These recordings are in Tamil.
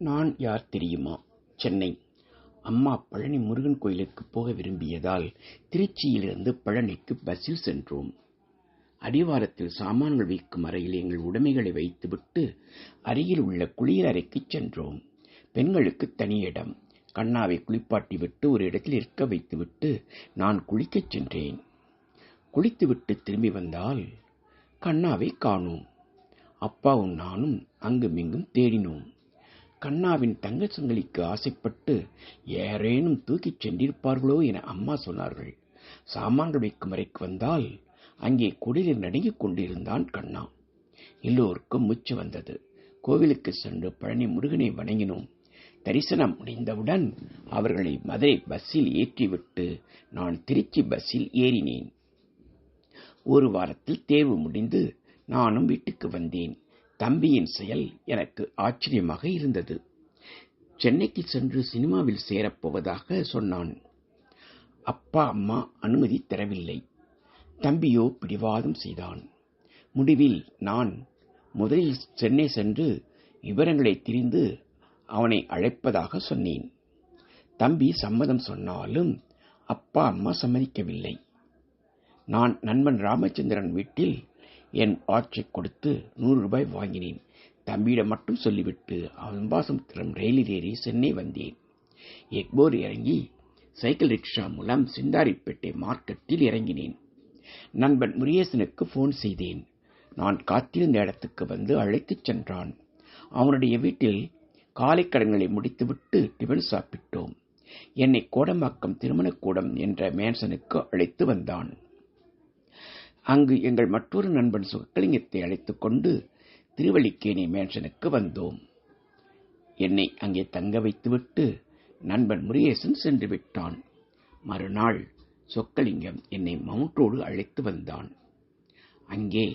நான் யார் தெரியுமா? சென்னை. அம்மா பழனி முருகன் கோயிலுக்கு போக விரும்பியதால் திருச்சியிலிருந்து பழனிக்கு பஸ்ஸில் சென்றோம். அடிவாரத்தில் சாமான்கள் வைக்கும் அறையில் எங்கள் உடைமைகளை வைத்துவிட்டு அருகில் உள்ள குளியல் அறைக்கு சென்றோம். பெண்களுக்கு தனி இடம். கண்ணாவை குளிப்பாட்டி விட்டு ஒரு இடத்தில் இருக்க வைத்துவிட்டு நான் குளிக்கச் சென்றேன். குளித்துவிட்டு திரும்பி வந்தால் கண்ணாவை காணோம். அப்பாவும் நானும் அங்குமிங்கும் தேடினோம். கண்ணாவின் தங்க சங்கிலிக்கு ஆசைப்பட்டு யாரேனும் தூக்கிச் சென்றிருப்பார்களோ என அம்மா சொன்னார்கள். சாமான்கள் வைக்கும் அறைக்கு வந்தால் அங்கே குடிலில் நடுங்கிக் கொண்டிருந்தான் கண்ணா. எல்லோருக்கும் மூச்சு வந்தது. கோவிலுக்கு சென்று பழனி முருகனை வணங்கினோம். தரிசனம் முடிந்தவுடன் அவர்களை மதுரை பஸ்ஸில் ஏற்றிவிட்டு நான் திருச்சி பஸ்ஸில் ஏறினேன். ஒரு வாரத்தில் தேர்வு முடிந்து நானும் வீட்டுக்கு வந்தேன். தம்பியின் செயல் எனக்கு ஆச்சரியமாக இருந்தது. சென்னைக்கு சென்று சினிமாவில் சேரப்போவதாக சொன்னான். அப்பா அம்மா அனுமதி தரவில்லை. தம்பியோ பிடிவாதம் செய்தான். முடிவில் நான் முதலில் சென்னை சென்று விவரங்களை தெரிந்து அவனை அழைப்பதாக சொன்னேன். தம்பி சம்மதம் சொன்னாலும் அப்பா அம்மா சம்மதிக்கவில்லை. நான் நண்பன் ராமச்சந்திரன் வீட்டில் என் வாட்சை கொடுத்து 100 ரூபாய் வாங்கினேன். தம்பியிடம் மட்டும் சொல்லிவிட்டு அம்பாசமுத்திரம் ரயிலில் ஏறி சென்னை வந்தேன். எக்மோர் இறங்கி சைக்கிள் ரிக்ஷா மூலம் சிந்தாரிப்பேட்டை மார்க்கெட்டில் இறங்கினேன். நண்பன் முருகேசனுக்கு போன் செய்தேன். நான் காத்திருந்த இடத்துக்கு வந்து அழைத்துச் சென்றான். அவனுடைய வீட்டில் காலை கடன்களை முடித்துவிட்டு டிபன் சாப்பிட்டோம். என்னை கோடம்பாக்கம் திருமணக்கூடம் என்ற மேன்சனுக்கு அழைத்து வந்தான். அங்கு எங்கள் மற்றொரு நண்பன் சுகலிங்கத்தை அழைத்துக் கொண்டு திருவல்லிக்கேணி மேன்ஷனுக்கு வந்தோம். என்னை அங்கே தங்க வைத்துவிட்டு நண்பன் முருகேசன் சென்று விட்டான். மறுநாள் சொக்கலிங்கம் என்னை மவுண்ட் ரோடு அழைத்து வந்தான். அங்கே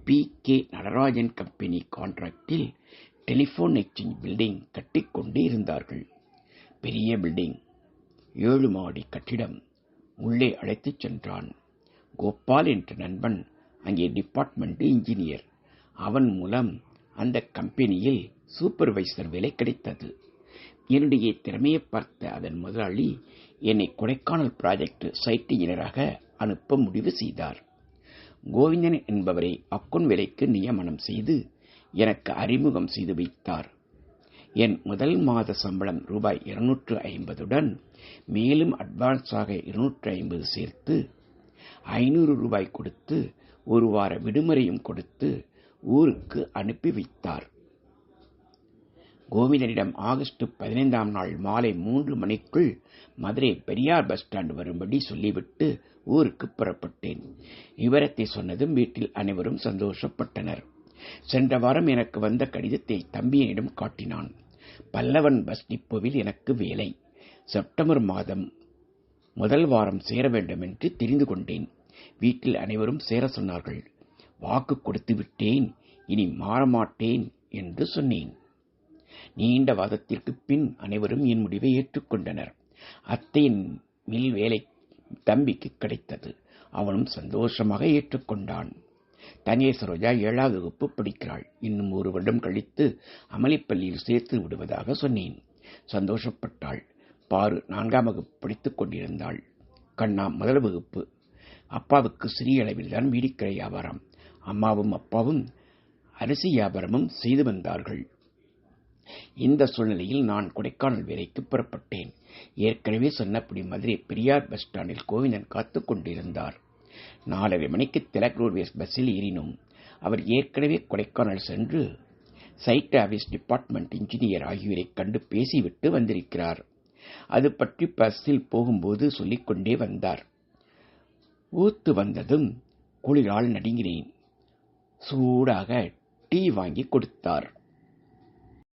P.K. நடராஜன் கம்பெனி கான்ட்ராக்டில் டெலிபோன் எக்ஸ்சேஞ்ச் பில்டிங் கட்டிக்கொண்டு இருந்தார்கள். பெரிய பில்டிங், 7 மாடி கட்டிடம். உள்ளே அழைத்துச் சென்றான். கோபால் என்ற நண்பன் அங்கே டிபார்ட்மெண்ட் இன்ஜினியர். அவன் மூலம் அந்த கம்பெனியில் சூப்பர்வைசர் வேலை கிடைத்தது. என்னுடைய திறமையை பார்த்த அதன் முதலாளி என்னை கொடைக்கானல் ப்ராஜெக்ட் சைட் இன்ஜினியராக அனுப்ப முடிவு செய்தார். கோவிந்தன் என்பவரை அக்கவுண்ட் வேலைக்கு நியமனம் செய்து எனக்கு அறிமுகம் செய்து வைத்தார். என் முதல் மாத சம்பளம் ரூபாய் 250 மேலும் அட்வான்ஸாக 250 சேர்த்து 500 ரூபாய் கொடுத்து ஒரு வார விடுமுறையும் கொடுத்து ஊருக்கு அனுப்பி வைத்தார். கோவிந்தனிடம் ஆகஸ்ட் 15ஆம் நாள் மாலை 3 மணிக்குள் மதுரை பெரியார் பஸ் ஸ்டாண்ட் வரும்படி சொல்லிவிட்டு ஊருக்கு புறப்பட்டேன். விவரத்தை சொன்னதும் வீட்டில் அனைவரும் சந்தோஷப்பட்டனர். சென்ற வாரம் எனக்கு வந்த கடிதத்தை தம்பியிடம் காட்டினான். பல்லவன் பஸ் டிப்போவில் எனக்கு வேலை. செப்டம்பர் மாதம் முதல் வாரம் சேர வேண்டும் என்று தெரிந்து கொண்டேன். வீட்டில் அனைவரும் சேர சொன்னார்கள். வாக்கு கொடுத்து விட்டேன், இனி மாறமாட்டேன் என்று சொன்னேன். நீண்ட வாதத்திற்கு பின் அனைவரும் என் முடிவை ஏற்றுக்கொண்டனர். அத்தையின் மில் வேலை தம்பிக்கு கிடைத்தது. அவனும் சந்தோஷமாக ஏற்றுக்கொண்டான். தனிய சரோஜா 7வது வகுப்பு படிக்கிறாள். இன்னும் 1 வருடம் கழித்து அமளிப்பள்ளியில் சேர்த்து விடுவதாக சொன்னேன். சந்தோஷப்பட்டாள். பாரு 4ஆம் வகுப்பு படித்துக் கொண்டிருந்தாள். கண்ணா 1 வகுப்பு. அப்பாவுக்கு சிறிய அளவில் தான் வீடிக்கடை வியாபாரம். அம்மாவும் அப்பாவும் அரிசி வியாபாரமும் செய்து வந்தார்கள். இந்த சூழ்நிலையில் நான் கொடைக்கானல் வேலைக்கு புறப்பட்டேன். ஏற்கனவே சொன்னபடி மதுரை பெரியார் பஸ் ஸ்டாண்டில் கோவிந்தன் காத்துக் கொண்டிருந்தார். 4:30 மணிக்கு திலக் ரோட்வேஸ் பஸ்ஸில் ஏறினோம். அவர் ஏற்கனவே கொடைக்கானல் சென்று சைட் ஆபீஸ் டிபார்ட்மெண்ட் இன்ஜினியர் ஆகியோரை கண்டு பேசிவிட்டு வந்திருக்கிறார். அது பற்றி பஸ்ஸில் போகும்போது சொல்லிக்கொண்டே வந்தார். ஊத்து வந்ததும் குளிரால் நடுங்கினேன். சூடாக டீ வாங்கி கொடுத்தார்.